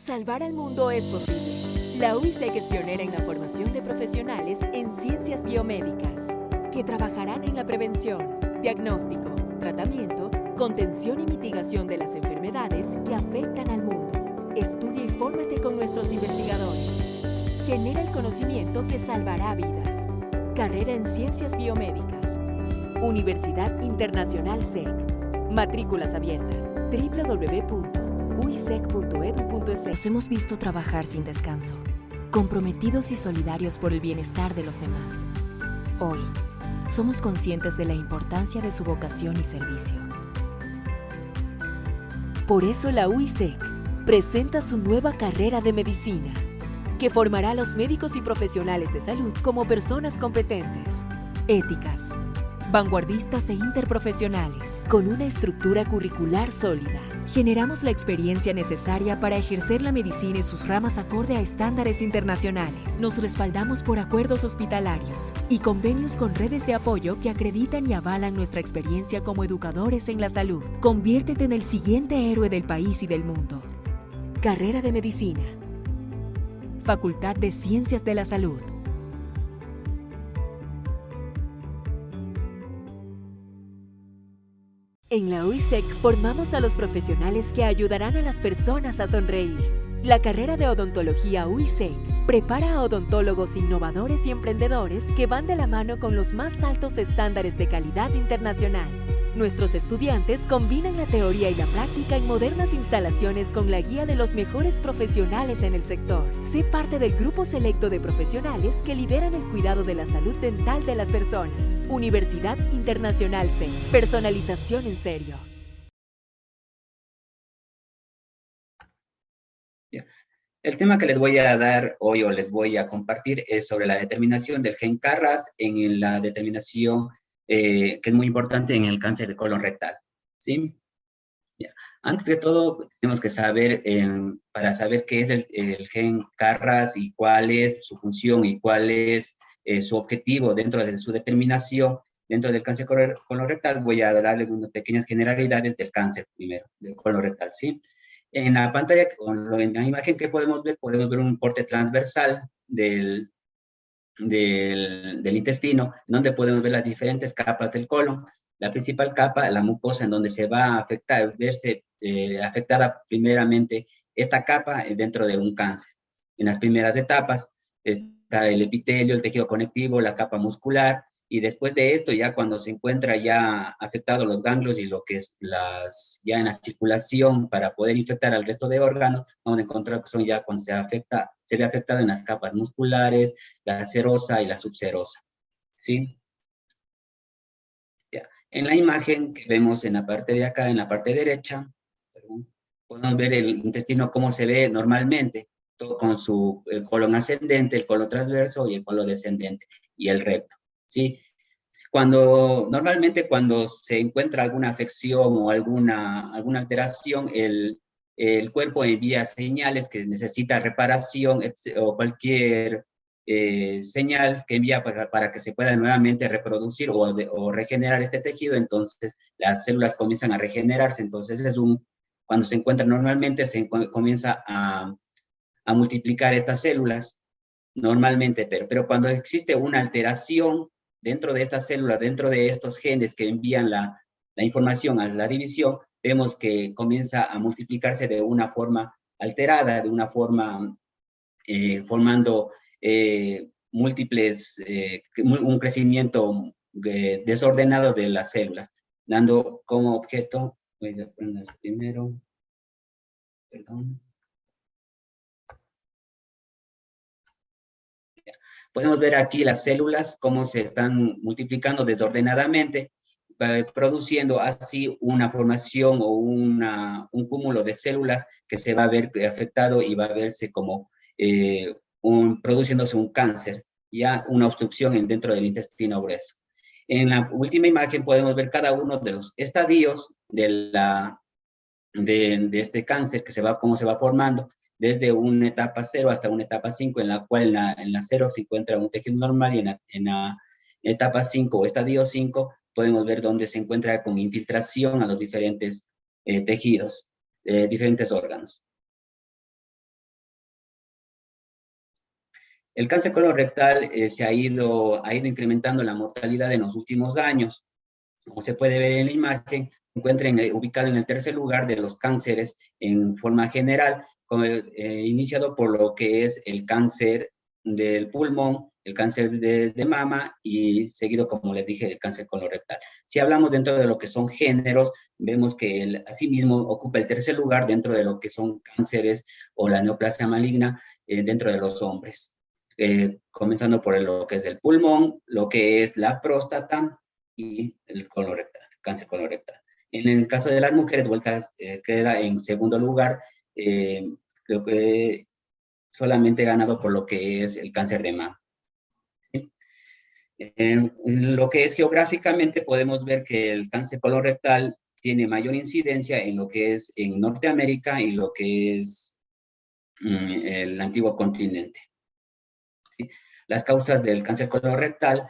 Salvar al mundo es posible. La UISEC es pionera en la formación de profesionales en ciencias biomédicas, que trabajarán en la prevención, diagnóstico, tratamiento, contención y mitigación de las enfermedades que afectan al mundo. Estudia y fórmate con nuestros investigadores. Genera el conocimiento que salvará vidas. Carrera en Ciencias Biomédicas. Universidad Internacional SEC. Matrículas abiertas. www.uisec.edu.es. Nos hemos visto trabajar sin descanso, comprometidos y solidarios por el bienestar de los demás. Hoy, somos conscientes de la importancia de su vocación y servicio. Por eso la UISEC presenta su nueva carrera de medicina, que formará a los médicos y profesionales de salud como personas competentes, éticas, vanguardistas e interprofesionales. Con una estructura curricular sólida, generamos la experiencia necesaria para ejercer la medicina y sus ramas acorde a estándares internacionales. Nos respaldamos por acuerdos hospitalarios y convenios con redes de apoyo que acreditan y avalan nuestra experiencia como educadores en la salud. Conviértete en el siguiente héroe del país y del mundo. Carrera de Medicina. Facultad de Ciencias de la Salud. En la UISEC formamos a los profesionales que ayudarán a las personas a sonreír. La carrera de odontología UISEC prepara a odontólogos innovadores y emprendedores que van de la mano con los más altos estándares de calidad internacional. Nuestros estudiantes combinan la teoría y la práctica en modernas instalaciones con la guía de los mejores profesionales en el sector. Sé parte del grupo selecto de profesionales que lideran el cuidado de la salud dental de las personas. Universidad Internacional SEC. Personalización en serio. El tema que les voy a dar hoy o les voy a compartir es sobre la determinación del gen KRAS en la determinación que es muy importante en el cáncer de colon rectal, ¿sí? Ya. Antes de todo, tenemos que saber, para saber qué es el gen KRAS y cuál es su función y cuál es su objetivo dentro de su determinación, dentro del cáncer colon rectal, voy a darles unas pequeñas generalidades del cáncer primero, del colon rectal, ¿sí? En la pantalla, en la imagen que podemos ver un corte transversal del intestino, donde podemos ver las diferentes capas del colon. La principal capa, la mucosa, en donde se va a afectar, verse afectada primeramente esta capa dentro de un cáncer. En las primeras etapas está el epitelio, el tejido conectivo, la capa muscular, y después de esto, ya cuando se encuentra ya afectados los ganglios y lo que es ya en la circulación para poder infectar al resto de órganos, vamos a encontrar que son ya cuando se ve afectado en las capas musculares, la serosa y la subserosa, ¿sí? Ya. En la imagen que vemos en la parte de acá, en la parte derecha, podemos ver el intestino cómo se ve normalmente, todo con su colon ascendente, el colon transverso y el colon descendente, y el recto, ¿sí? Normalmente cuando se encuentra alguna afección o alguna alteración, el cuerpo envía señales que necesita reparación o cualquier señal que envía para que se pueda nuevamente reproducir o regenerar este tejido. Entonces las células comienzan a regenerarse. Entonces cuando se encuentra normalmente comienza a multiplicar estas células normalmente, pero cuando existe una alteración dentro de estas células, dentro de estos genes que envían la información a la división, vemos que comienza a multiplicarse de una forma alterada, de una forma formando un crecimiento desordenado de las células, dando como objeto, voy a poner esto primero, perdón. Podemos ver aquí las células, cómo se están multiplicando desordenadamente, produciendo así una formación o un cúmulo de células que se va a ver afectado y va a verse como produciéndose un cáncer, ya una obstrucción dentro del intestino grueso. En la última imagen podemos ver cada uno de los estadios de este cáncer, cómo se va formando, desde una etapa 0 hasta una etapa 5, en la cual en la 0 se encuentra un tejido normal, y en la etapa 5 o estadio 5 podemos ver dónde se encuentra con infiltración a los diferentes tejidos, diferentes órganos. El cáncer colorectal ha ido incrementando la mortalidad en los últimos años. Como se puede ver en la imagen, se encuentra ubicado en el tercer lugar de los cánceres en forma general, iniciado por lo que es el cáncer del pulmón, el cáncer de mama y seguido, como les dije, el cáncer colorectal. Si hablamos dentro de lo que son géneros, vemos que asimismo ocupa el tercer lugar dentro de lo que son cánceres o la neoplasia maligna dentro de los hombres. Comenzando por lo que es el pulmón, lo que es la próstata y el colorectal, cáncer colorectal. En el caso de las mujeres, queda en segundo lugar, creo que solamente ganado por lo que es el cáncer de mama. Lo que es geográficamente, podemos ver que el cáncer colorectal tiene mayor incidencia en lo que es en Norteamérica y lo que es el antiguo continente. Las causas del cáncer colorectal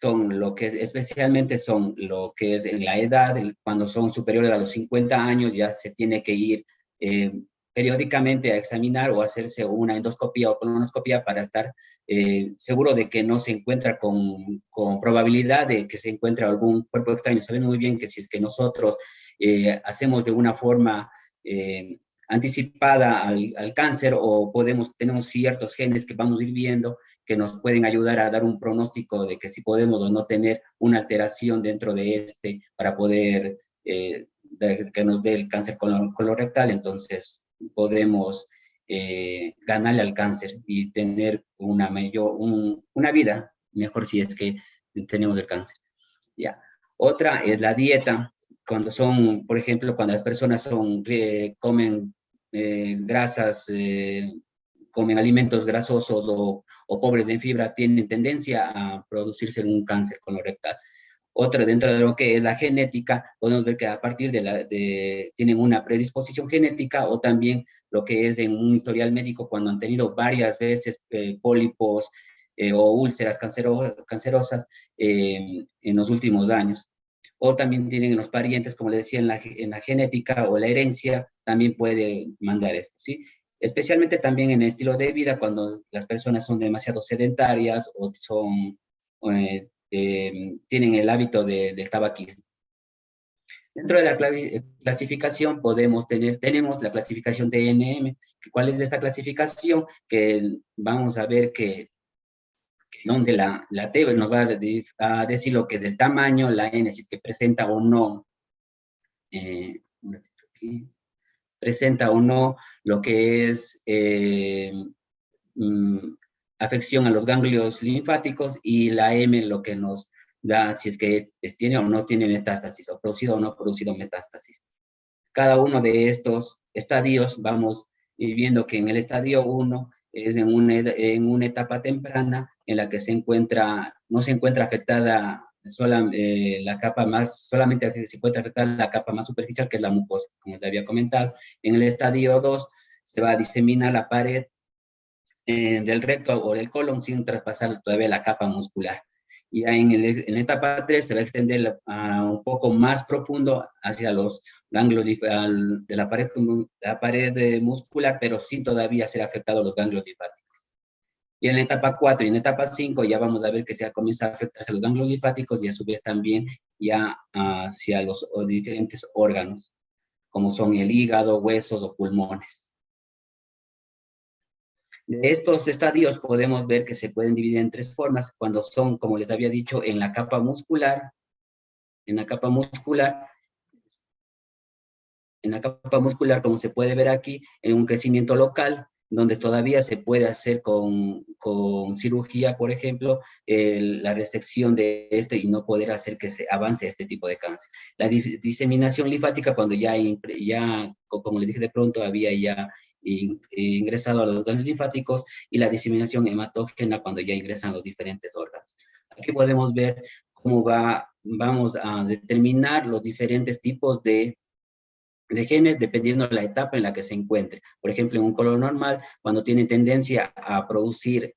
son especialmente son lo que es en la edad, cuando son superiores a los 50 años, ya se tiene que ir periódicamente a examinar o hacerse una endoscopia o colonoscopia para estar seguro de que no se encuentra con probabilidad de que se encuentre algún cuerpo extraño. Saben muy bien que si es que nosotros hacemos de una forma anticipada al cáncer o tenemos ciertos genes que vamos a ir viendo que nos pueden ayudar a dar un pronóstico de que si podemos o no tener una alteración dentro de para poder que nos dé el cáncer colorectal, entonces podemos ganarle al cáncer y tener una vida mejor si es que tenemos el cáncer. Ya. Otra es la dieta. Por ejemplo, cuando las personas comen grasas, comen alimentos grasosos o pobres en fibra, tienen tendencia a producirse un cáncer colorectal. Otra, dentro de lo que es la genética, podemos ver que a partir tienen una predisposición genética o también lo que es en un historial médico cuando han tenido varias veces pólipos o úlceras cancerosas en los últimos años. O también tienen los parientes, como les decía, en la genética o la herencia, también puede mandar esto, ¿sí? Especialmente también en el estilo de vida, cuando las personas son demasiado sedentarias o tienen el hábito del tabaquismo. Dentro de la clasificación tenemos la clasificación de NM. ¿Cuál es esta clasificación? Que vamos a ver que donde la T nos va a decir lo que es el tamaño, la N si es que presenta o no, presenta o no lo que es afección a los ganglios linfáticos, y la M lo que nos da si es que tiene o no tiene metástasis, o producido o no producido metástasis. Cada uno de estos estadios vamos viendo que en el estadio 1 es en una etapa temprana en la que no se encuentra afectada solamente se encuentra afectada la capa más superficial, que es la mucosa, como te había comentado. En el estadio 2 se va a diseminar la pared del recto o del colon sin traspasar todavía la capa muscular. Y en la etapa 3 se va a extender un poco más profundo hacia los ganglios de la pared muscular, pero sin todavía ser afectados los ganglios linfáticos. Y en la etapa 4 y en la etapa 5 ya vamos a ver que se comienza a afectar los ganglios linfáticos y a su vez también ya hacia los diferentes órganos, como son el hígado, huesos o pulmones. De estos estadios podemos ver que se pueden dividir en 3 formas, cuando son, como les había dicho, en la capa muscular, como se puede ver aquí, en un crecimiento local, donde todavía se puede hacer con cirugía, por ejemplo, la resección de y no poder hacer que se avance este tipo de cáncer. La diseminación linfática, cuando ya, como les dije de pronto, había ya ingresado a los ganglios linfáticos, y la diseminación hematógena cuando ya ingresan los diferentes órganos. Aquí podemos ver cómo vamos a determinar los diferentes tipos de genes dependiendo de la etapa en la que se encuentre. Por ejemplo, en un colon normal, cuando tiene tendencia a producir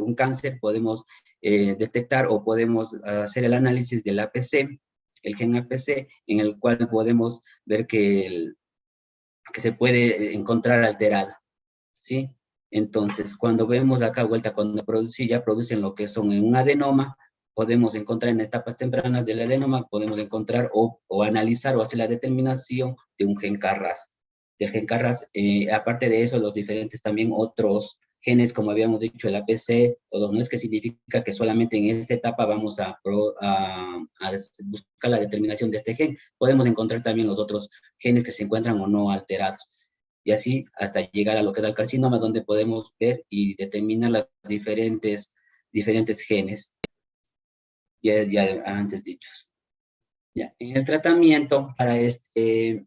un cáncer, podemos detectar o podemos hacer el análisis del APC, el gen APC, en el cual podemos ver que se puede encontrar alterado, ¿sí? Entonces, cuando vemos acá vuelta, cuando ya producen lo que son en un adenoma, podemos encontrar en etapas tempranas del adenoma, podemos encontrar o analizar o hacer la determinación de un gen Carras. Del gen Carras, aparte de eso, los diferentes también otros genes, como habíamos dicho, el APC, todo, no es que significa que solamente en esta etapa vamos a buscar la determinación de este gen, podemos encontrar también los otros genes que se encuentran o no alterados. Y así hasta llegar a lo que da el carcinoma, donde podemos ver y determinar los diferentes genes, ya antes dichos. Ya. En el tratamiento para este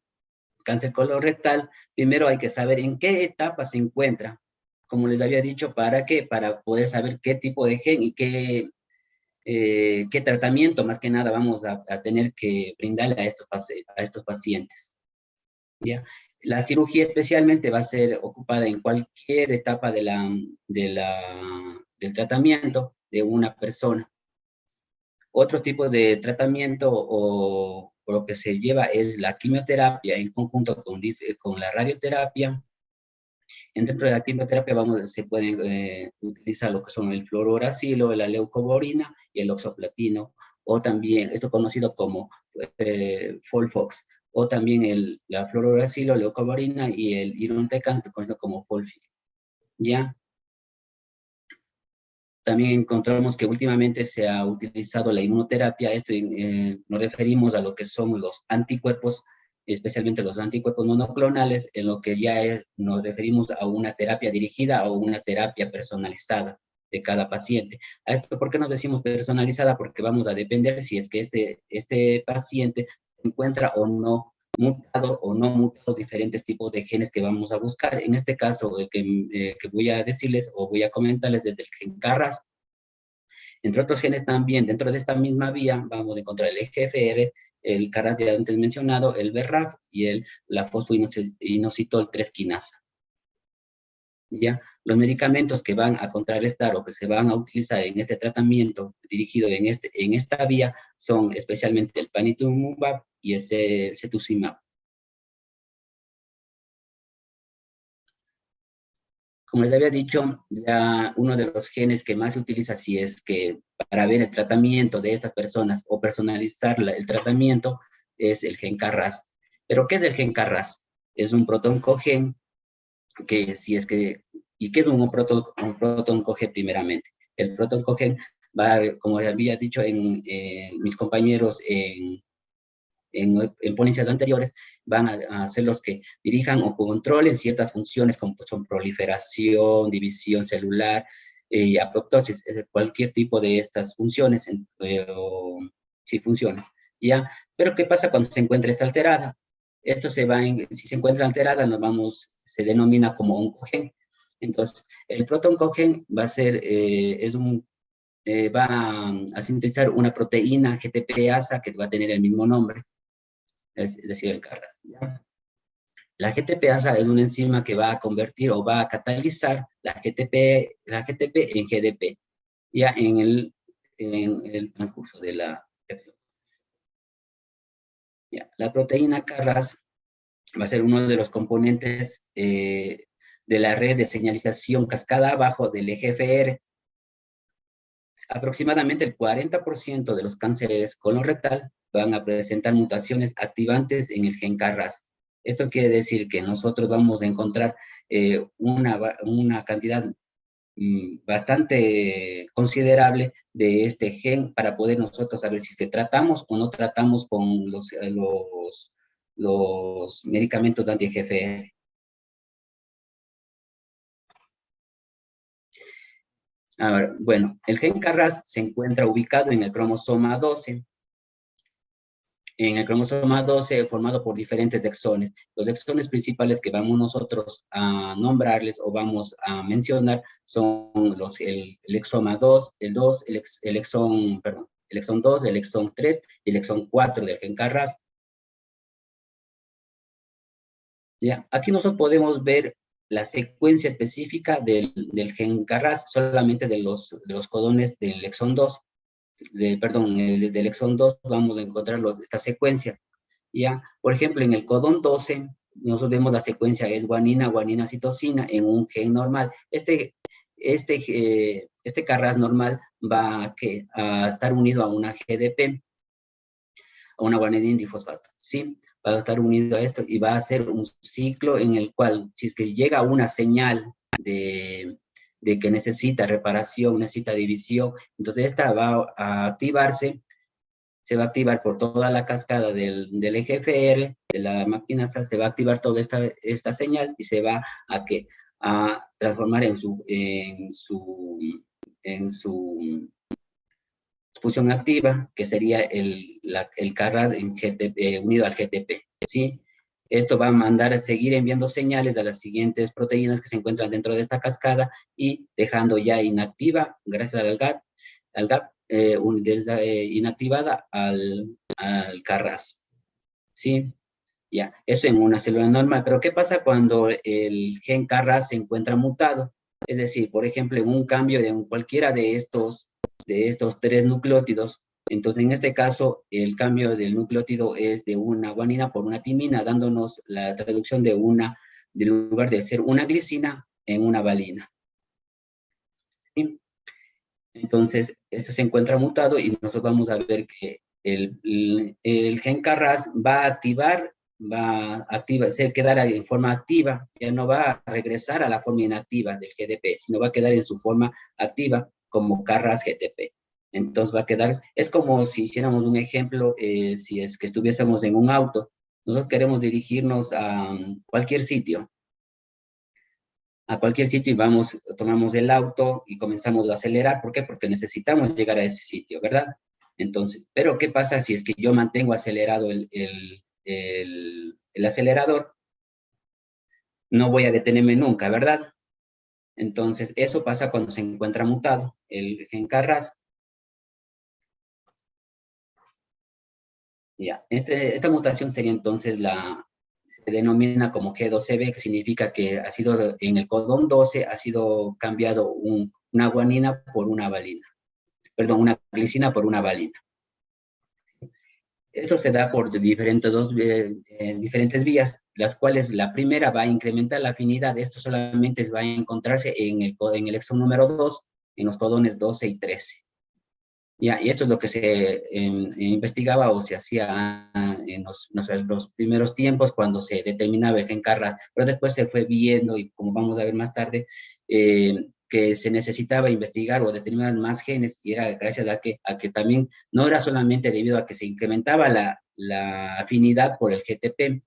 cáncer colorectal, primero hay que saber en qué etapa se encuentra. Como les había dicho, ¿para qué? Para poder saber qué tipo de gen y qué tratamiento, más que nada, vamos a tener que brindarle a estos pacientes. ¿Ya? La cirugía especialmente va a ser ocupada en cualquier etapa del tratamiento de una persona. Otros tipos de tratamiento o lo que se lleva es la quimioterapia en conjunto con la radioterapia. Dentro de la quimioterapia se pueden utilizar lo que son el fluorouracilo, la leucovorina y el oxaplatino, o también, esto conocido como FOLFOX, o también la fluorouracilo, leucovorina y el irinotecan, conocido como FOLFIR. ¿Ya? También encontramos que últimamente se ha utilizado la inmunoterapia, esto nos referimos a lo que son los anticuerpos, especialmente los anticuerpos monoclonales, en lo que nos referimos a una terapia dirigida o una terapia personalizada de cada paciente. A esto, ¿por qué nos decimos personalizada? Porque vamos a depender si es que este paciente se encuentra o no mutado o no mutado diferentes tipos de genes que vamos a buscar. En este caso, que voy a decirles o voy a comentarles desde el gen Carras. Entre otros genes también, dentro de esta misma vía, vamos a encontrar el EGFR, el Carras ya antes mencionado, el BRAF y la fosfoinositol 3 quinasa. ¿Ya? Los medicamentos que van a contrarrestar o que se van a utilizar en este tratamiento dirigido en esta vía son especialmente el panitumumab y el cetuximab. Como les había dicho, ya uno de los genes que más se utiliza si es que para ver el tratamiento de estas personas o personalizar el tratamiento es el gen Carras. ¿Pero qué es el gen Carras? Es un protoncogen que si es que, ¿y qué es un protoncogen primeramente? El protoncogen va, como había dicho mis compañeros en ponencias anteriores, van a ser los que dirijan o controlen ciertas funciones como son proliferación, división celular, apoptosis, cualquier tipo de estas funciones, sí, funciones, ¿ya? Pero ¿qué pasa cuando se encuentra esta alterada? Esto si se encuentra alterada, se denomina como oncogen. Entonces, el protoncogen va a ser, va a sintetizar una proteína GTP-asa que va a tener el mismo nombre, es decir, el Carras. ¿Ya? La GTP-asa es una enzima que va a convertir o va a catalizar la GTP en GDP, ya en el transcurso de la reacción. Ya. La proteína Carras va a ser uno de los componentes de la red de señalización cascada abajo del EGFR. Aproximadamente el 40% de los cánceres colorectal van a presentar mutaciones activantes en el gen Carras. Esto quiere decir que nosotros vamos a encontrar una cantidad bastante considerable de este gen para poder nosotros saber si es que tratamos o no tratamos con los medicamentos anti-EGFR. Ahora, bueno, el gen Carras se encuentra ubicado en el cromosoma 12. En el cromosoma 12 formado por diferentes exones. Los exones principales que vamos nosotros a nombrarles o vamos a mencionar son el exoma 2, el exón 2, el exón 3 y el exón 4 del gen Carras. ¿Ya? Aquí nosotros podemos ver la secuencia específica del gen Carras, solamente de los codones del exón 2. Del exón 2 vamos a encontrar esta secuencia. ¿Ya? Por ejemplo, en el codón 12 nosotros vemos la secuencia es guanina, guanina, citosina en un gen normal. Este Carras normal va a estar unido a una GDP, a una guanidina difosfato, ¿sí? Va a estar unido a esto y va a hacer un ciclo en el cual, si es que llega una señal de que necesita reparación, necesita división, entonces esta va a activarse, se va a activar por toda la cascada del EGFR, de la máquina SAL, se va a activar toda esta señal y se va a transformar en su fusión activa, que sería el Carras unido al GTP, ¿sí? Esto va a mandar a seguir enviando señales a las siguientes proteínas que se encuentran dentro de esta cascada y dejando ya inactiva, gracias al GAP, inactivada al Carras, ¿sí? Ya, eso en una célula normal. Pero ¿qué pasa cuando el gen Carras se encuentra mutado? Es decir, por ejemplo, en un cambio de cualquiera de estos 3 nucleótidos, entonces en este caso el cambio del nucleótido es de una guanina por una timina, dándonos la traducción de lugar de ser una glicina en una valina. ¿Sí? Entonces, esto se encuentra mutado y nosotros vamos a ver que el gen Carras va a activar, se quedará en forma activa, ya no va a regresar a la forma inactiva del GDP, sino va a quedar en su forma activa como Carras GTP. Entonces va a quedar, es como si hiciéramos un ejemplo, si es que estuviésemos en un auto, nosotros queremos dirigirnos a cualquier sitio, y tomamos el auto y comenzamos a acelerar. ¿Por qué? Porque necesitamos llegar a ese sitio, ¿verdad? Entonces, pero ¿qué pasa si es que yo mantengo acelerado el acelerador? No voy a detenerme nunca, ¿verdad? Entonces, eso pasa cuando se encuentra mutado el gen Carras. Ya, esta mutación sería entonces se denomina como G12B, que significa que ha sido, en el codón 12, ha sido cambiado una guanina por una valina. Perdón, una glicina por una valina. Esto se da por diferentes vías, las cuales la primera va a incrementar la afinidad. Esto solamente va a encontrarse en el exón número 2, en los codones 12 y 13. Ya, y esto es lo que se investigaba o se hacía en los primeros tiempos cuando se determinaba el gen Carras, pero después se fue viendo, y como vamos a ver más tarde, que se necesitaba investigar o determinar más genes, y era gracias a que también no era solamente debido a que se incrementaba la afinidad por el GTP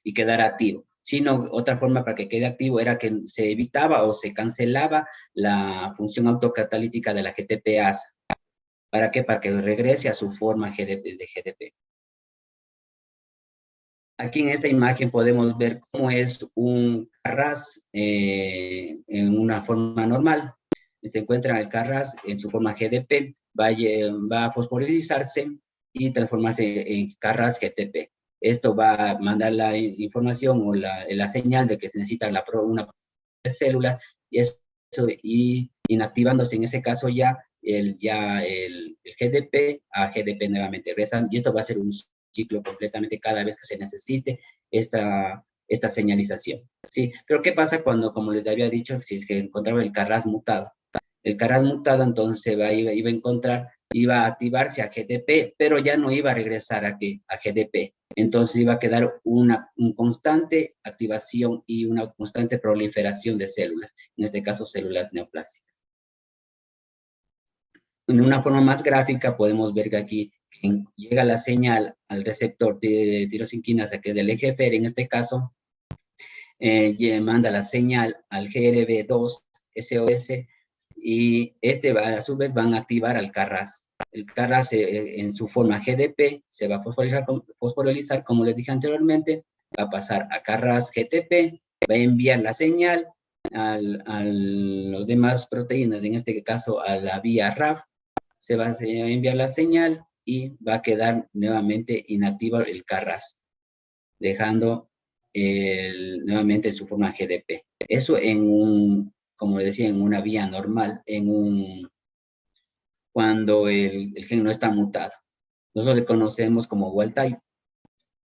y quedara activo, sino otra forma para que quede activo era que se evitaba o se cancelaba la función autocatalítica de la GTP-ASA. ¿Para qué? Para que regrese a su forma de GDP. Aquí en esta imagen podemos ver cómo es un Carras en una forma normal. Se encuentra el Carras en su forma GDP, va a fosforilizarse y transformarse en Carras GTP. Esto va a mandar la información o la señal de que se necesita una de células, y inactivándose en ese caso ya el GDP a GDP nuevamente regresan, y esto va a ser un ciclo completamente cada vez que se necesite esta señalización, ¿sí? Pero ¿qué pasa cuando, como les había dicho, si es que encontraba el Carras mutado? El Carras mutado entonces iba a activarse a GDP, pero ya no iba a regresar a GDP. Entonces iba a quedar una constante activación y una constante proliferación de células, en este caso células neoplásicas. En una forma más gráfica podemos ver que aquí llega la señal al receptor de tirosinquinasa, que es del EGFR en este caso, manda la señal al GRB2 SOS, y a su vez van a activar al Carras. El Carras en su forma GDP se va a fosforilizar, como les dije anteriormente, va a pasar a Carras GTP, va a enviar la señal a los demás proteínas, en este caso a la vía RAF, se va a enviar la señal y va a quedar nuevamente inactivo el Carras, dejando nuevamente su forma GDP. Eso como decía, en una vía normal, cuando el gen no está mutado. Nosotros le conocemos como wild type,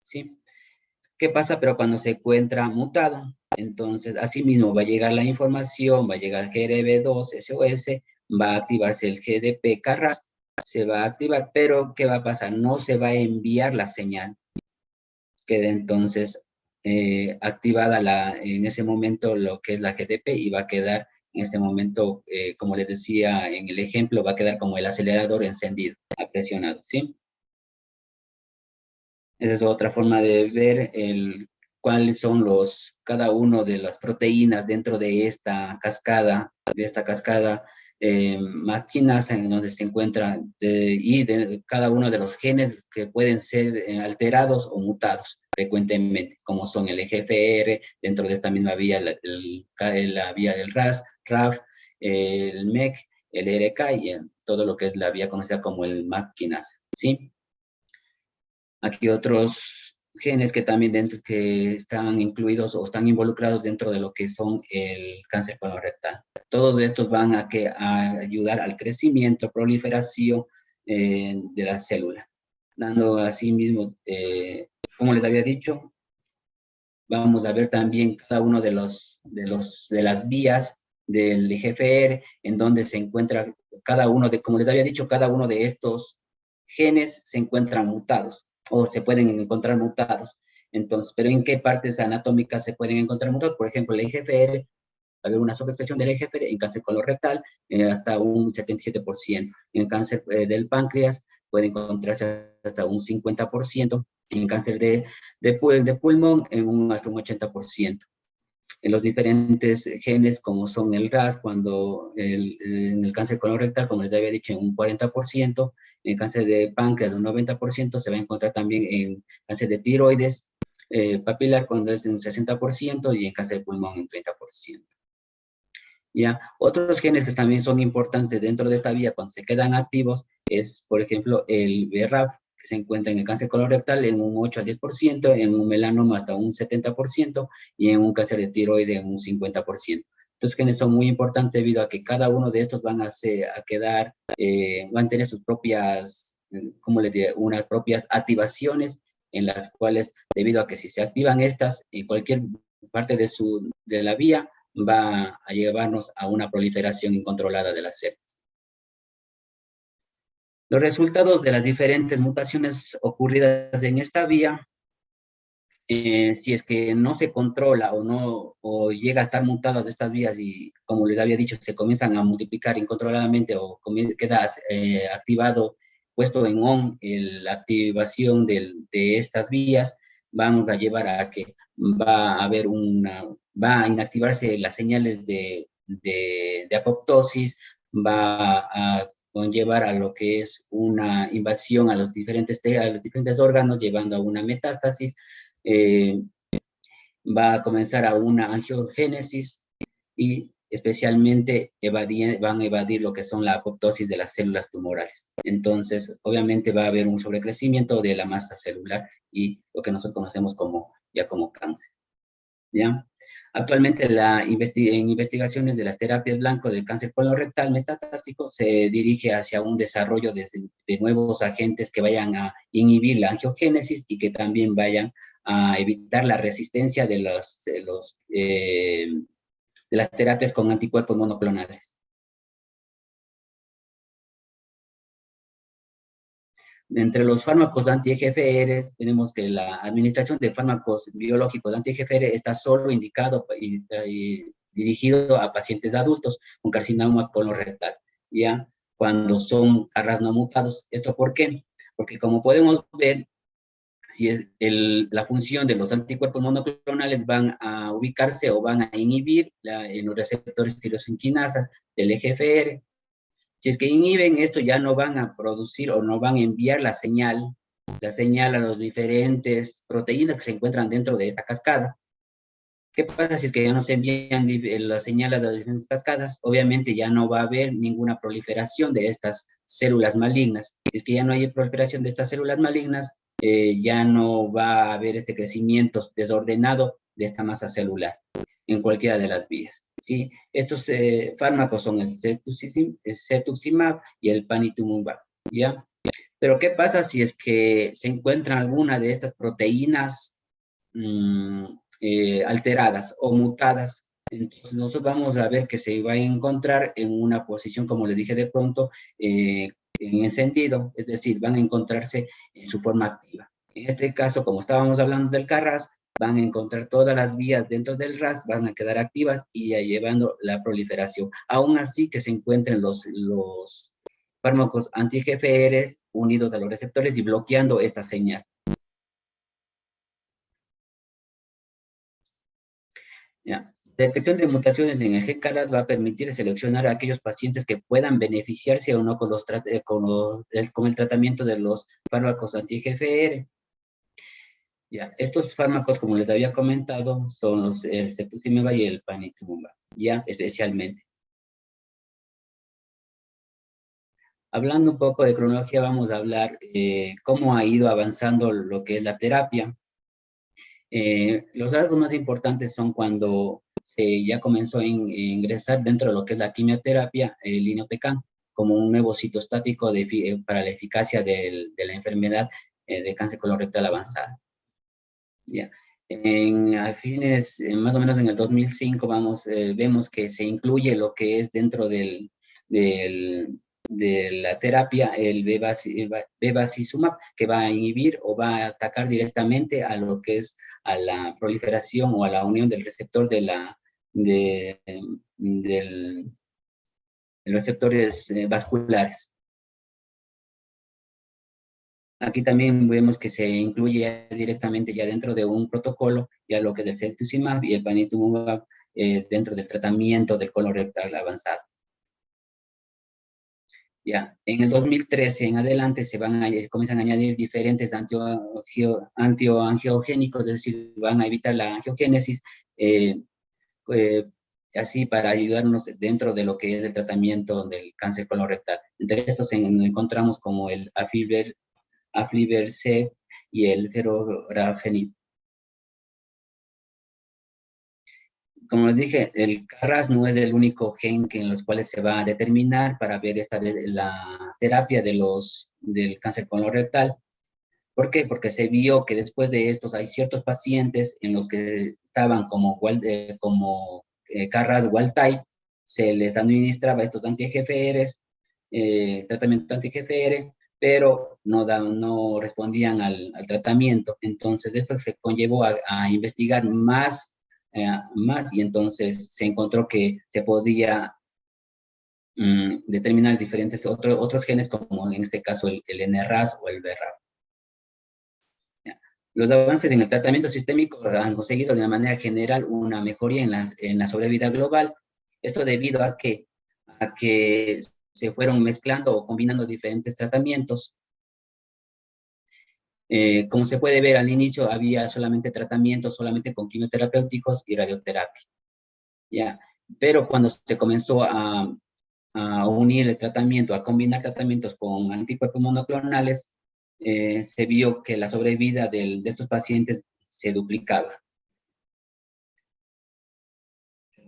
¿sí? ¿Qué pasa? Pero cuando se encuentra mutado, entonces asimismo va a llegar la información, va a llegar el GRB2 SOS, va a activarse el GDP Carras, se va a activar, pero ¿qué va a pasar? No se va a enviar la señal. Queda entonces activada en ese momento lo que es la GDP y va a quedar en este momento, como les decía en el ejemplo, va a quedar como el acelerador encendido, presionado, ¿sí? Esa es otra forma de ver cuáles son cada uno de las proteínas dentro de esta cascada, máquinas en donde se encuentran y de cada uno de los genes que pueden ser alterados o mutados frecuentemente, como son el EGFR, dentro de esta misma vía, la vía del RAS, RAF, el MEC, el RK y todo lo que es la vía conocida como el MAP quinasa, ¿sí? Aquí otros genes que también que están incluidos o están involucrados dentro de lo que son el cáncer colorectal. Todos estos van a ayudar al crecimiento, proliferación de la célula. Dando así mismo, como les había dicho, vamos a ver también cada uno de las vías del EGFR, en donde se encuentra como les había dicho, cada uno de estos genes se encuentran mutados o se pueden encontrar mutados. Entonces, ¿pero en qué partes anatómicas se pueden encontrar mutados? Por ejemplo, el EGFR, haber una sobreexpresión del EGFR en cáncer colorectal hasta un 77%. En cáncer del páncreas puede encontrarse hasta un 50%. En cáncer de pulmón hasta un 80%. En los diferentes genes, como son el RAS, en el cáncer colorectal, como les había dicho, en un 40%, en el cáncer de páncreas un 90%, se va a encontrar también en cáncer de tiroides papilar, cuando es de un 60%, y en cáncer de pulmón un 30%. ¿Ya? Otros genes que también son importantes dentro de esta vía cuando se quedan activos es, por ejemplo, el BRAF, que se encuentra en el cáncer colorectal en un 8 al 10%, en un melanoma hasta un 70% y en un cáncer de tiroide en un 50%. Estos genes son muy importantes debido a que cada uno de estos van a tener sus propias, ¿cómo les digo? Unas propias activaciones en las cuales, debido a que si se activan estas en cualquier parte de la vía, va a llevarnos a una proliferación incontrolada de las células. Los resultados de las diferentes mutaciones ocurridas en esta vía, si es que no se controla o llega a estar mutadas estas vías y, como les había dicho, se comienzan a multiplicar incontroladamente o queda activado, puesto en on la activación de estas vías, vamos a llevar a que va a inactivarse las señales de apoptosis, va a conllevar a lo que es una invasión a los diferentes órganos, llevando a una metástasis, va a comenzar a una angiogénesis y especialmente van a evadir lo que son la apoptosis de las células tumorales. Entonces, obviamente va a haber un sobrecrecimiento de la masa celular y lo que nosotros conocemos como cáncer. ¿Ya? Actualmente en investigaciones de las terapias blanco del cáncer colorectal metastásico se dirige hacia un desarrollo de nuevos agentes que vayan a inhibir la angiogénesis y que también vayan a evitar la resistencia de las terapias con anticuerpos monoclonales. Entre los fármacos anti-EGFR, tenemos que la administración de fármacos biológicos anti-EGFR está solo indicado y dirigido a pacientes adultos con carcinoma colorectal, ¿ya? Cuando son Carras no mutados. ¿Esto por qué? Porque como podemos ver, si es la función de los anticuerpos monoclonales van a ubicarse o van a inhibir en los receptores tirosinquinasas del EGFR. Si es que inhiben esto, ya no van a producir o no van a enviar la señal a las diferentes proteínas que se encuentran dentro de esta cascada. ¿Qué pasa si es que ya no se envían la señal a las diferentes cascadas? Obviamente ya no va a haber ninguna proliferación de estas células malignas. Si es que ya no hay proliferación de estas células malignas, ya no va a haber este crecimiento desordenado de esta masa celular en cualquiera de las vías, ¿sí? Estos fármacos son el cetuximab y el panitumumab, ¿ya? Pero ¿qué pasa si es que se encuentra alguna de estas proteínas alteradas o mutadas. Entonces nosotros vamos a ver que se va a encontrar en una posición, como le dije de pronto, en encendido, es decir, van a encontrarse en su forma activa. En este caso, como estábamos hablando del CARRAS, van a encontrar todas las vías dentro del RAS, van a quedar activas y ya llevando la proliferación. Aún así que se encuentren los fármacos anti-GFR unidos a los receptores y bloqueando esta señal. ¿Ya? Detección de mutaciones en el GCARAS va a permitir seleccionar a aquellos pacientes que puedan beneficiarse o no con el tratamiento de los fármacos anti-GFR. Ya, estos fármacos, como les había comentado, son el cetuximab y el panitumumab, ya especialmente. Hablando un poco de cronología, vamos a hablar cómo ha ido avanzando lo que es la terapia. Los rasgos más importantes son cuando ya comenzó a ingresar dentro de lo que es la quimioterapia, el irinotecan, como un nuevo citostático para la eficacia de la enfermedad de cáncer colorectal avanzado. Ya. A fines, más o menos en el 2005, vemos que se incluye lo que es dentro de la terapia, el bevacizumab, que va a inhibir o va a atacar directamente a lo que es a la proliferación o a la unión del receptor de los receptores vasculares. Aquí también vemos que se incluye directamente ya dentro de un protocolo, ya lo que es el cetuximab y el panitumumab dentro del tratamiento del colorectal avanzado. Ya, en el 2013 en adelante comienzan a añadir diferentes antiangiogénicos, es decir, van a evitar la angiogénesis, eh, así para ayudarnos dentro de lo que es el tratamiento del cáncer colorectal. Entre estos encontramos como el aflibercept y el ferorafenib. Como les dije, el CARRAS no es el único gen en los cuales se va a determinar para ver la terapia del cáncer colorectal. ¿Por qué? Porque se vio que después de estos hay ciertos pacientes en los que estaban como CARRAS wild type, se les administraba estos anti-GFRs, tratamiento anti-GFR, pero no respondían al tratamiento. Entonces, esto se conllevó a investigar más y entonces se encontró que se podía determinar diferentes otros genes, como en este caso el NRAS o el BRAF. Los avances en el tratamiento sistémico han conseguido de una manera general una mejoría en la sobrevida global. Esto debido a que se fueron mezclando o combinando diferentes tratamientos. Como se puede ver al inicio, había solamente tratamientos solamente con quimioterapéuticos y radioterapia. ¿Ya? Pero cuando se comenzó a unir el tratamiento, a combinar tratamientos con anticuerpos monoclonales, se vio que la sobrevida de estos pacientes se duplicaba.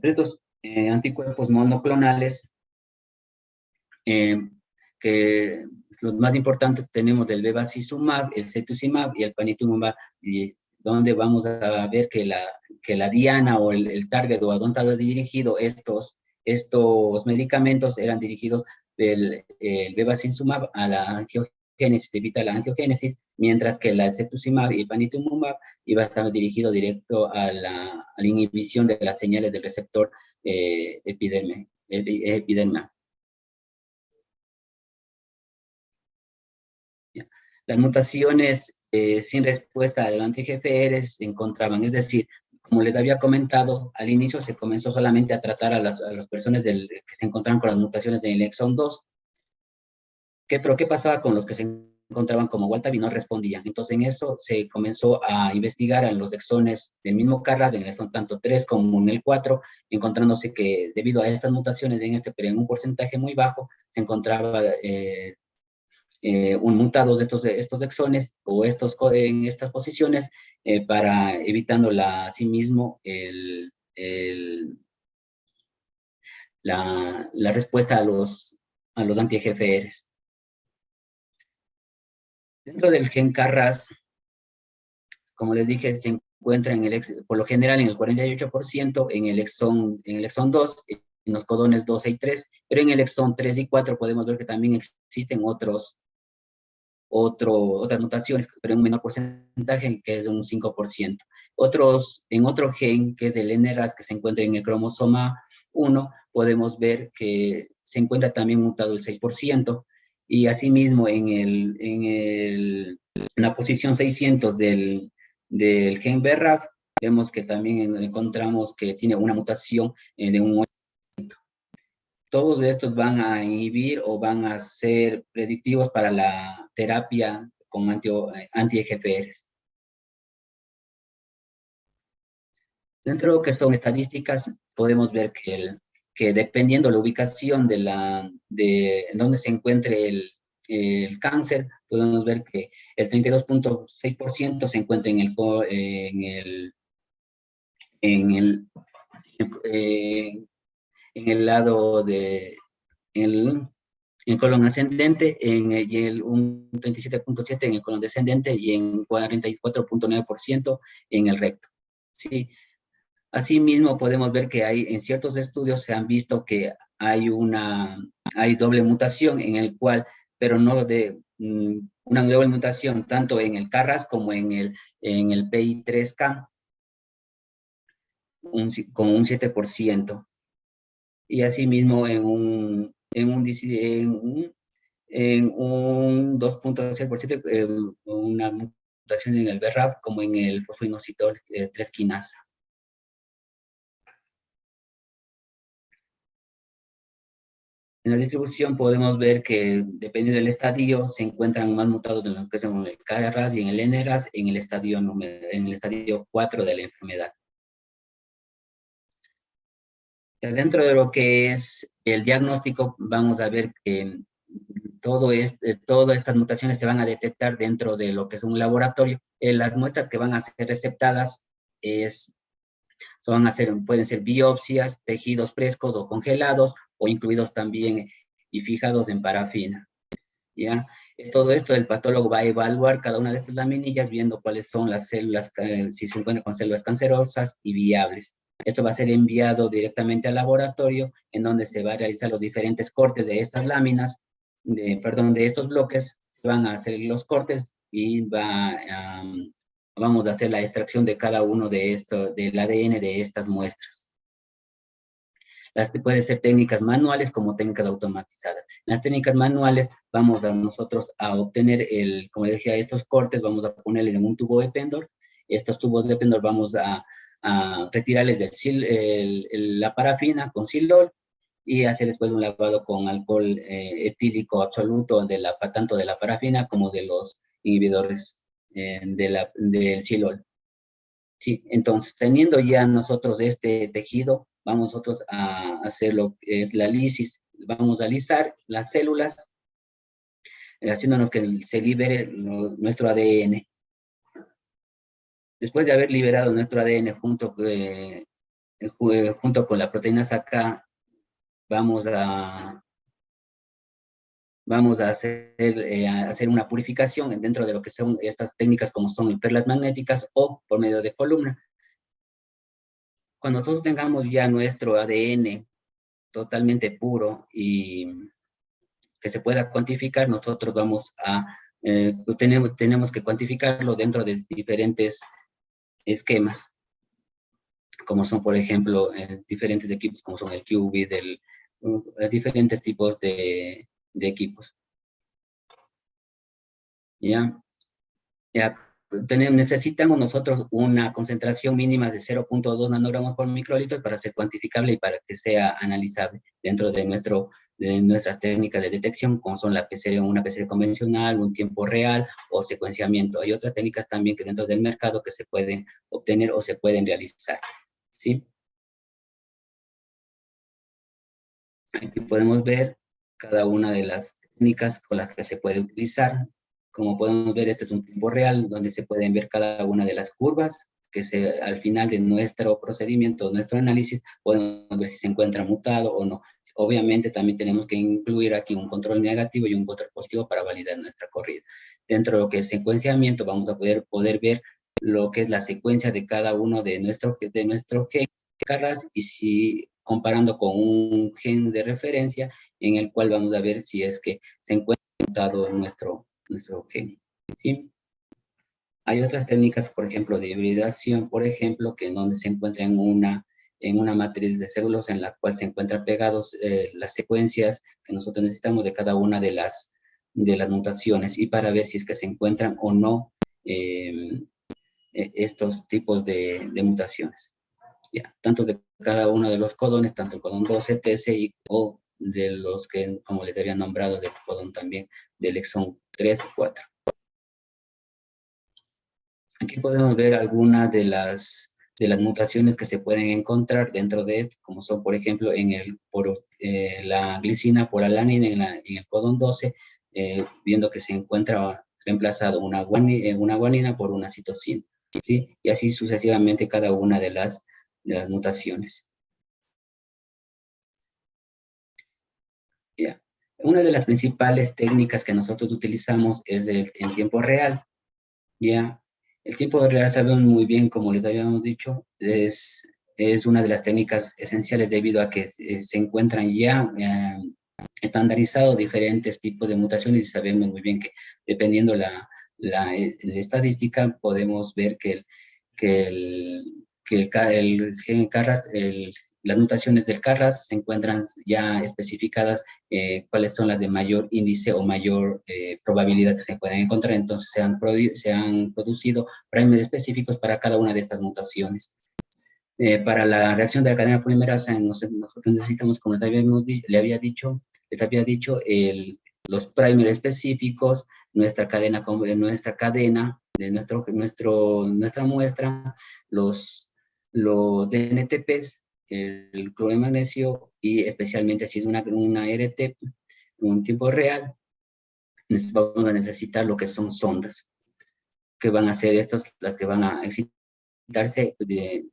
Estos anticuerpos monoclonales, que los más importantes tenemos del bevacizumab, el cetuximab y el panitumumab, y donde vamos a ver que la diana o el target o a dónde estaba dirigido estos medicamentos eran dirigidos del bevacizumab a la angiogénesis, evita la angiogénesis, mientras que el cetuximab y el panitumumab iba a estar dirigido directo a la inhibición de las señales del receptor epidermal. Las mutaciones sin respuesta al anti-GFR se encontraban, es decir, como les había comentado, al inicio se comenzó solamente a tratar a las personas que se encontraban con las mutaciones del exón 2. Pero ¿qué pasaba con los que se encontraban como wild-type y no respondían? Entonces en eso se comenzó a investigar en los exones del mismo CARRAS, en el exón tanto 3 como en el 4, encontrándose que debido a estas mutaciones pero en un porcentaje muy bajo, se encontraba mutados de estos exones o en estas posiciones para evitando asimismo la respuesta a los anti-GFRs. Dentro del gen CARRAS, como les dije, se encuentra por lo general en el 48%, en el exón 2, en los codones 12 y 3, pero en el exón 3 y 4 podemos ver que también existen otras mutaciones, pero en un menor porcentaje, que es de un 5%. En otro gen, que es del NRAS, que se encuentra en el cromosoma 1, podemos ver que se encuentra también mutado el 6%, y asimismo en la posición 600 del gen BRAF, vemos que también encontramos que tiene una mutación de un 8%. Todos estos van a inhibir o van a ser predictivos para la terapia con anti-EGFR. Dentro de lo que son estadísticas, podemos ver que dependiendo la ubicación en donde se encuentre el cáncer, podemos ver que el 32.6% se encuentra en el lado en el colon ascendente, y un 37.7% en el colon descendente, y en 44.9% en el recto. ¿Sí? Asimismo, podemos ver que en ciertos estudios se han visto que hay doble mutación en el cual, pero no una doble mutación tanto en el KRAS como en el PI3K, con un 7%. Y asimismo en un 2.6%, una mutación en el BRAF como en el fosfoinositol 3 quinasa. En la distribución podemos ver que, dependiendo del estadio, se encuentran más mutados en lo que son el KRAS y en el NRAS en el estadio 4 de la enfermedad. Dentro de lo que es el diagnóstico, vamos a ver que todas estas mutaciones se van a detectar dentro de lo que es un laboratorio. Las muestras que van a ser receptadas pueden ser biopsias, tejidos frescos o congelados, o incluidos también y fijados en parafina. ¿Ya? Todo esto el patólogo va a evaluar cada una de estas laminillas, viendo cuáles son las células, si se encuentran con células cancerosas y viables. Esto va a ser enviado directamente al laboratorio, en donde se va a realizar los diferentes cortes de estas láminas, de estos bloques. Se van a hacer los cortes y vamos a hacer la extracción de cada uno del ADN de estas muestras. Pueden ser técnicas manuales como técnicas automatizadas. En las técnicas manuales vamos nosotros a obtener, como decía, estos cortes, vamos a ponerle en un tubo de Pendor. Estos tubos de Pendor vamos a retirarles la parafina con Silol, y hacer después un lavado con alcohol etílico absoluto, tanto de la parafina como de los inhibidores del Silol. Sí, entonces, teniendo ya nosotros este tejido, vamos nosotros a hacer lo que es la lisis. Vamos a lisar las células, haciéndonos que se libere nuestro ADN. Después de haber liberado nuestro ADN junto con la proteína SACA, vamos a hacer una purificación dentro de lo que son estas técnicas, como son perlas magnéticas o por medio de columna. Cuando nosotros tengamos ya nuestro ADN totalmente puro y que se pueda cuantificar, nosotros tenemos que cuantificarlo dentro de diferentes esquemas, como son, por ejemplo, diferentes equipos, como son el qubit, diferentes tipos de equipos. ¿Ya? Necesitamos nosotros una concentración mínima de 0.2 nanogramos por microlitro para ser cuantificable y para que sea analizable dentro de nuestras técnicas de detección, como son una PCR convencional, un tiempo real o secuenciamiento. Hay otras técnicas también que dentro del mercado que se pueden obtener o se pueden realizar. ¿Sí? Aquí podemos ver cada una de las técnicas con las que se puede utilizar. Como podemos ver, este es un tiempo real donde se pueden ver cada una de las curvas que al final de nuestro procedimiento, nuestro análisis, podemos ver si se encuentra mutado o no. Obviamente también tenemos que incluir aquí un control negativo y un control positivo para validar nuestra corrida. Dentro de lo que es secuenciamiento, vamos a poder ver lo que es la secuencia de cada uno de nuestro gen CARRAS, y si comparando con un gen de referencia en el cual vamos a ver si es que se encuentra mutado nuestro gen, ¿sí? Hay otras técnicas, por ejemplo, de hibridación, por ejemplo, que en donde se encuentra en una matriz de células en la cual se encuentran pegados las secuencias que nosotros necesitamos de cada una de las mutaciones, y para ver si es que se encuentran o no estos tipos de mutaciones. Ya, tanto de cada uno de los codones, tanto el codón 12, TC, o de los que, como les había nombrado, del codón también del exón 3 y 4. Aquí podemos ver algunas de las mutaciones que se pueden encontrar dentro de esto, como son, por ejemplo, la glicina por alanina en el codón 12, viendo que se encuentra reemplazado una guanina por una citosina, ¿sí? Y así sucesivamente cada una de las mutaciones. Yeah. Una de las principales técnicas que nosotros utilizamos es en tiempo real. Ya, el tiempo real, sabemos muy bien, como les habíamos dicho, es una de las técnicas esenciales debido a que se encuentran ya estandarizados diferentes tipos de mutaciones, y sabemos muy bien que dependiendo la estadística podemos ver que el gen CARRAS, las mutaciones del CARRAS se encuentran ya especificadas, cuáles son las de mayor índice o mayor probabilidad que se pueden encontrar. Entonces se han producido primers específicos para cada una de estas mutaciones. Para la reacción de la cadena polimerasa, nosotros necesitamos, como les había dicho, los primers específicos, nuestra muestra, los DNTPs, el cloruro de magnesio, y especialmente si es una RT, un tiempo real, vamos a necesitar lo que son sondas, que van a ser estas las que van a excitarse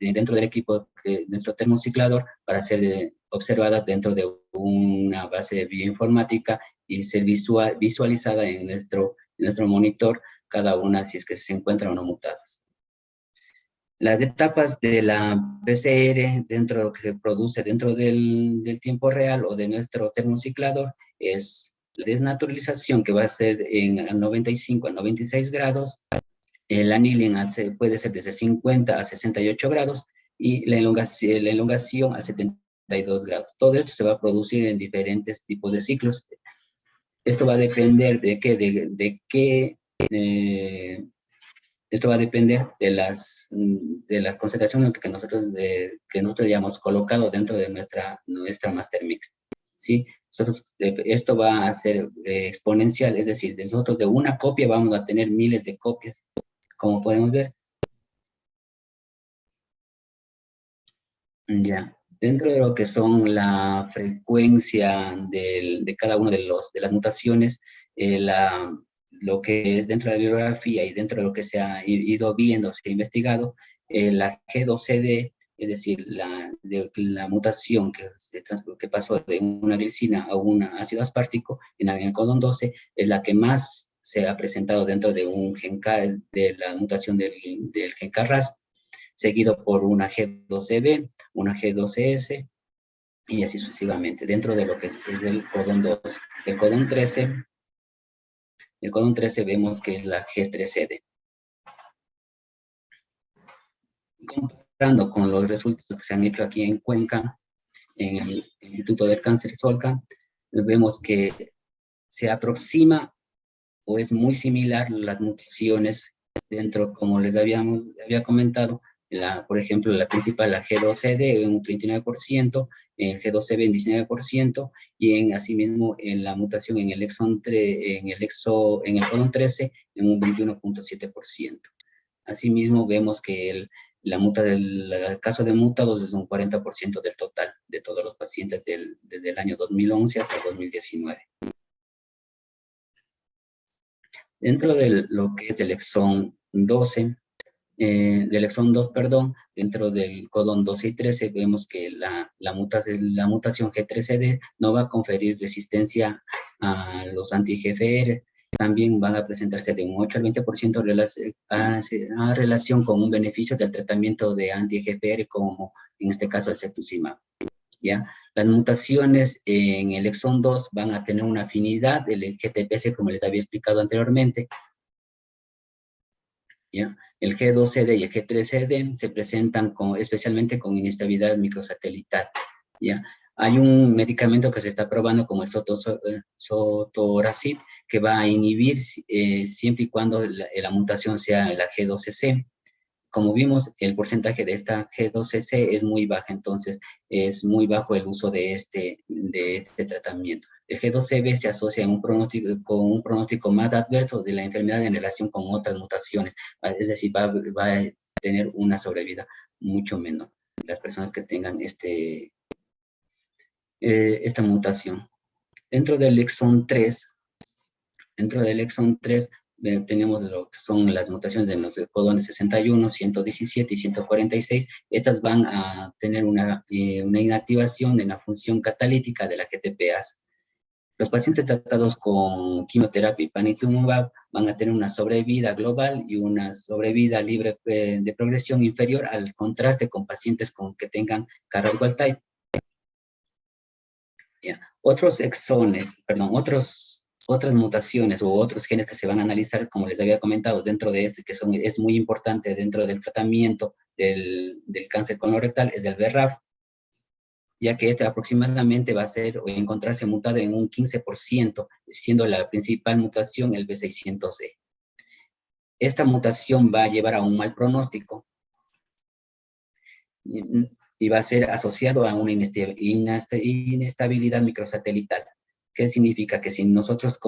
dentro del equipo, nuestro termociclador, para ser observadas dentro de una base de bioinformática y ser visualizada en nuestro monitor, cada una si es que se encuentran o no mutadas. Las etapas de la PCR dentro de lo que se produce dentro del tiempo real o de nuestro termociclador es la desnaturalización, que va a ser en 95 a 96 grados, el annealing puede ser desde 50 a 68 grados, y la elongación a 72 grados. Todo esto se va a producir en diferentes tipos de ciclos. Esto va a depender esto va a depender de las concentraciones que nosotros hayamos colocado dentro de nuestra master mix, ¿sí? Esto va a ser exponencial, es decir, nosotros de una copia vamos a tener miles de copias, como podemos ver. Ya, dentro de lo que son la frecuencia de cada una de las mutaciones, lo que es dentro de la bibliografía y dentro de lo que se ha ido viendo, se ha investigado, la G12D, es decir, la mutación que pasó de una glicina a un ácido aspartico en el codón 12, es la que más se ha presentado dentro de un gen de la mutación del gen CARRAS, seguido por una G12B, una G12S, y así sucesivamente, dentro de lo que es el codón 2. El codón 13 vemos que es la G13D. Comparando con los resultados que se han hecho aquí en Cuenca, en el Instituto del Cáncer Solca, vemos que se aproxima o es muy similar las mutaciones dentro, como les había comentado, por ejemplo, la principal, la G12D, en un 39%, el G12B en 19%, y asimismo en la mutación en el codón 13 en un 21.7%. Asimismo vemos que el caso de mutados es un 40% del total de todos los pacientes desde el año 2011 hasta el 2019. Dentro de lo que es del exón 12, del exón 2, perdón, dentro del codón 12 y 13, vemos que la mutación G13D no va a conferir resistencia a los anti-GFR, también van a presentarse de un 8 al 20% a relación con un beneficio del tratamiento de anti-EGFR, como en este caso el cetuximab. ¿Ya? Las mutaciones en el exón 2 van a tener una afinidad del GTPC, como les había explicado anteriormente. ¿Ya? El G2CD y el G3CD se presentan especialmente con inestabilidad microsatelital. ¿Ya? Hay un medicamento que se está probando como el sotorasib, que va a inhibir siempre y cuando la mutación sea la G12C. Como vimos, el porcentaje de esta G12C es muy baja, entonces es muy bajo el uso de este tratamiento. El G12B se asocia con un pronóstico más adverso de la enfermedad en relación con otras mutaciones, es decir, va a tener una sobrevida mucho menor las personas que tengan esta mutación. Dentro del exón 3, tenemos lo que son las mutaciones de los codones 61, 117 y 146. Estas van a tener una inactivación en la función catalítica de la GTPase. Los pacientes tratados con quimioterapia y panitumumab van a tener una sobrevida global y una sobrevida libre de progresión inferior al contraste con pacientes que tengan KRAS wild type. Yeah. Otras mutaciones u otros genes que se van a analizar, como les había comentado, dentro de que es muy importante dentro del tratamiento del cáncer colorectal, es el BRAF, ya que aproximadamente va a encontrarse mutado en un 15%, siendo la principal mutación el B600E. Esta mutación va a llevar a un mal pronóstico y va a ser asociado a una inestabilidad microsatelital. ¿Qué significa? Que si nosotros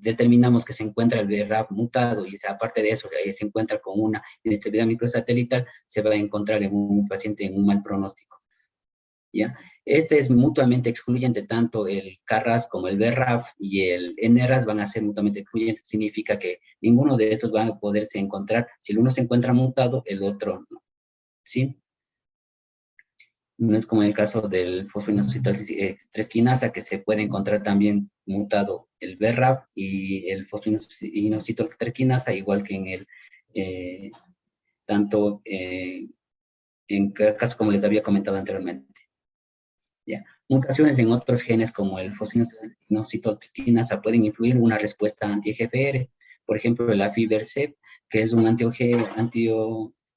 determinamos que se encuentra el BRAF mutado y aparte de eso se encuentra con una inestabilidad microsatelital, se va a encontrar en un paciente en un mal pronóstico. ¿Ya? Este es mutuamente excluyente, tanto el KRAS como el BRAF y el NRAS van a ser mutuamente excluyentes. Significa que ninguno de estos va a poderse encontrar. Si el uno se encuentra mutado, el otro no. ¿Sí? No es como en el caso del fosfoinositol 3 quinasa, que se puede encontrar también mutado el BRAF y el fosfoinositol 3 quinasa, igual que en el, tanto en casos como les había comentado anteriormente. ¿Ya? Mutaciones en otros genes como el fosfoinositol 3 quinasa pueden influir en una respuesta anti-EGFR. Por ejemplo, el afibercept, que es un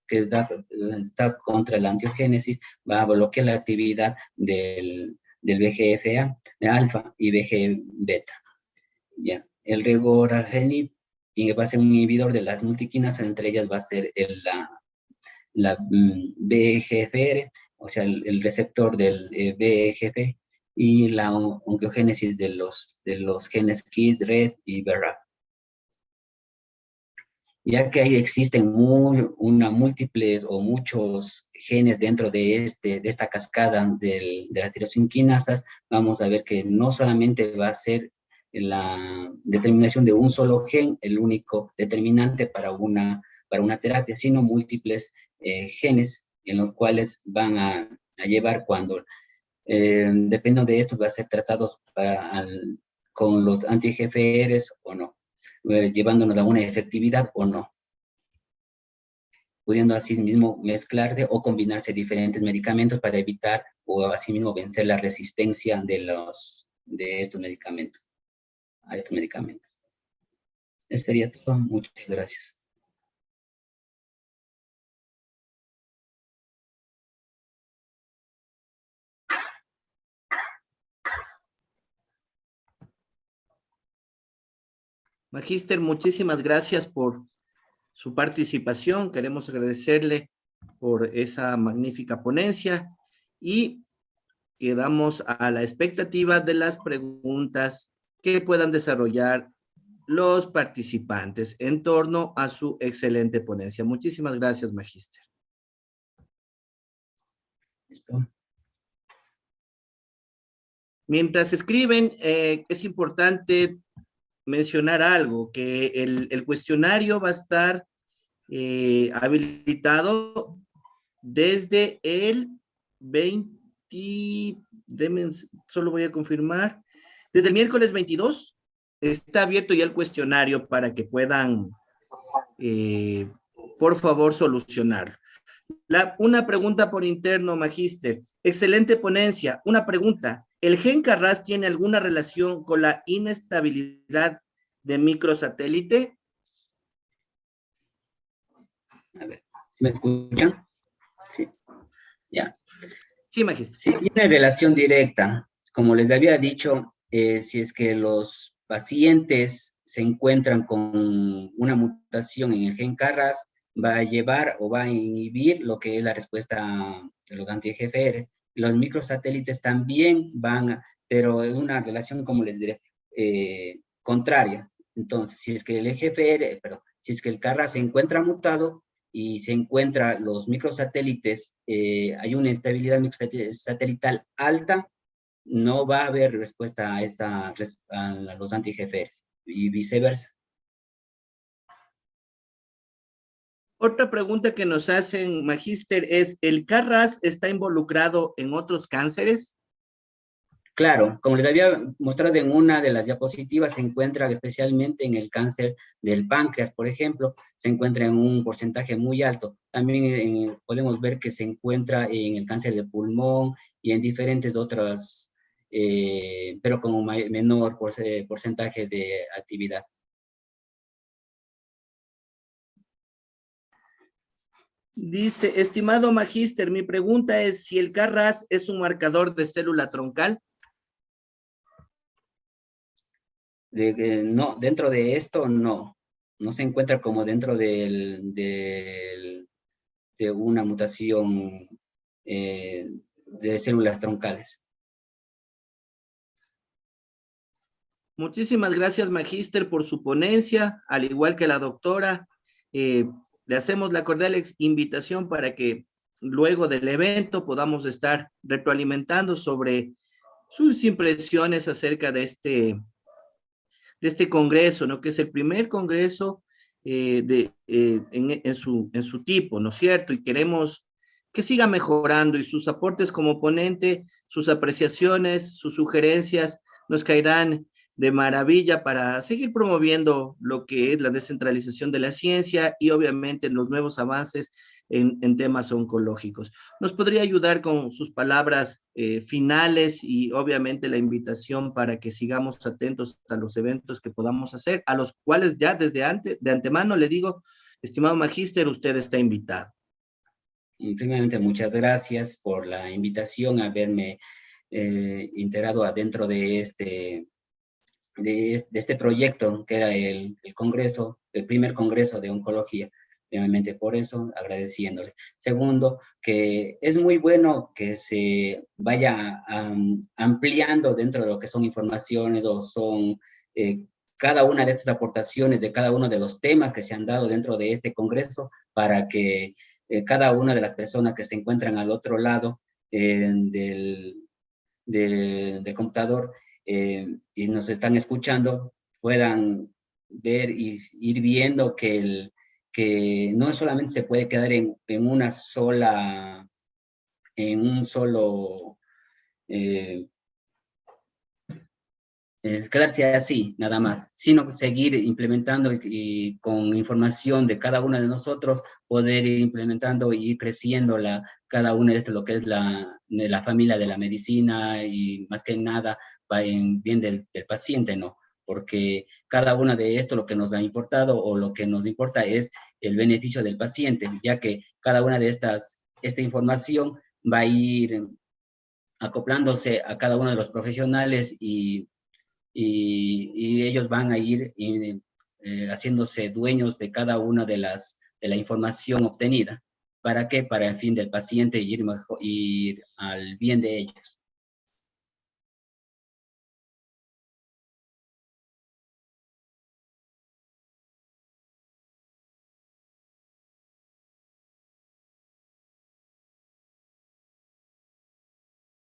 que está contra la angiogénesis, va a bloquear la actividad del VEGF-A, de alfa y VEGF-beta. ¿Ya? El regorafenib va a ser un inhibidor de las multiquinasas, entre ellas va a ser la VEGFR, o sea, el receptor del VEGF, y la oncogenesis de los genes KIT, RED y BRAF. Ya que ahí existen múltiples o muchos genes dentro de esta cascada de las tirosinquinasas, vamos a ver que no solamente va a ser la determinación de un solo gen el único determinante para una terapia, sino múltiples genes en los cuales van a llevar cuando, dependiendo de esto, va a ser tratados con los anti-EGFRs o no, llevándonos a una efectividad o no, pudiendo así mismo mezclarse o combinarse diferentes medicamentos para evitar o así mismo vencer la resistencia de estos medicamentos, a estos medicamentos. Eso sería todo. Muchas gracias. Magíster, muchísimas gracias por su participación. Queremos agradecerle por esa magnífica ponencia y quedamos a la expectativa de las preguntas que puedan desarrollar los participantes en torno a su excelente ponencia. Muchísimas gracias, Magíster. ¿Listo? Mientras escriben, es importante mencionar algo, que el cuestionario va a estar habilitado desde el 20, solo voy a confirmar, Desde el miércoles 22 está abierto ya el cuestionario para que puedan, por favor, solucionar. Una pregunta por interno, magíster. Excelente ponencia. Una pregunta. ¿El gen Carras tiene alguna relación con la inestabilidad de microsatélite? A ver, ¿sí me escuchan? Sí, ya. Sí, magíster. Sí, tiene relación directa. Como les había dicho, si es que los pacientes se encuentran con una mutación en el gen Carras, va a llevar o va a inhibir lo que es la respuesta de los anti-EGFR. Los microsatélites también van, pero es una relación, como les diré, contraria. Entonces, si es que el EGFR, si es que el Carras se encuentra mutado y se encuentra los microsatélites, hay una estabilidad microsatelital alta, no va a haber respuesta a los anti-EGFR y viceversa. Otra pregunta que nos hacen, magíster, es, ¿el Carras está involucrado en otros cánceres? Claro, como les había mostrado en una de las diapositivas, se encuentra especialmente en el cáncer del páncreas, por ejemplo, se encuentra en un porcentaje muy alto. También podemos ver que se encuentra en el cáncer de pulmón y en diferentes otras, pero con menor porcentaje de actividad. Dice, estimado magíster, mi pregunta es si el Carras es un marcador de célula troncal. No, dentro de esto no se encuentra como dentro de una mutación de células troncales. Muchísimas gracias, magíster, por su ponencia, al igual que la doctora. Le hacemos la cordial invitación para que luego del evento podamos estar retroalimentando sobre sus impresiones acerca de este congreso, ¿no? Que es el primer congreso en su tipo, ¿no es cierto? Y queremos que siga mejorando y sus aportes como ponente, sus apreciaciones, sus sugerencias nos caerán de maravilla para seguir promoviendo lo que es la descentralización de la ciencia y obviamente los nuevos avances en temas oncológicos. ¿Nos podría ayudar con sus palabras finales y obviamente la invitación para que sigamos atentos a los eventos que podamos hacer, a los cuales ya de antemano le digo, estimado magíster, usted está invitado? Primeramente, muchas gracias por la invitación a haberme integrado adentro de este proyecto que era el congreso, el primer congreso de oncología. Primeramente por eso, agradeciéndoles. Segundo, que es muy bueno que se vaya ampliando dentro de lo que son informaciones o son cada una de estas aportaciones de cada uno de los temas que se han dado dentro de este congreso para que cada una de las personas que se encuentran al otro lado del computador y nos están escuchando, puedan ver y ir viendo que no solamente se puede quedar en un solo, quedarse así, nada más, sino seguir implementando y con información de cada uno de nosotros, poder ir implementando y ir creciendo cada una de lo que es la familia de la medicina y más que nada en bien del paciente, ¿no? Porque cada una de esto lo que nos ha importado o lo que nos importa es el beneficio del paciente, ya que cada una de esta información va a ir acoplándose a cada uno de los profesionales y ellos van a ir haciéndose dueños de cada una de la información obtenida. ¿Para qué? Para el fin del paciente y ir al bien de ellos.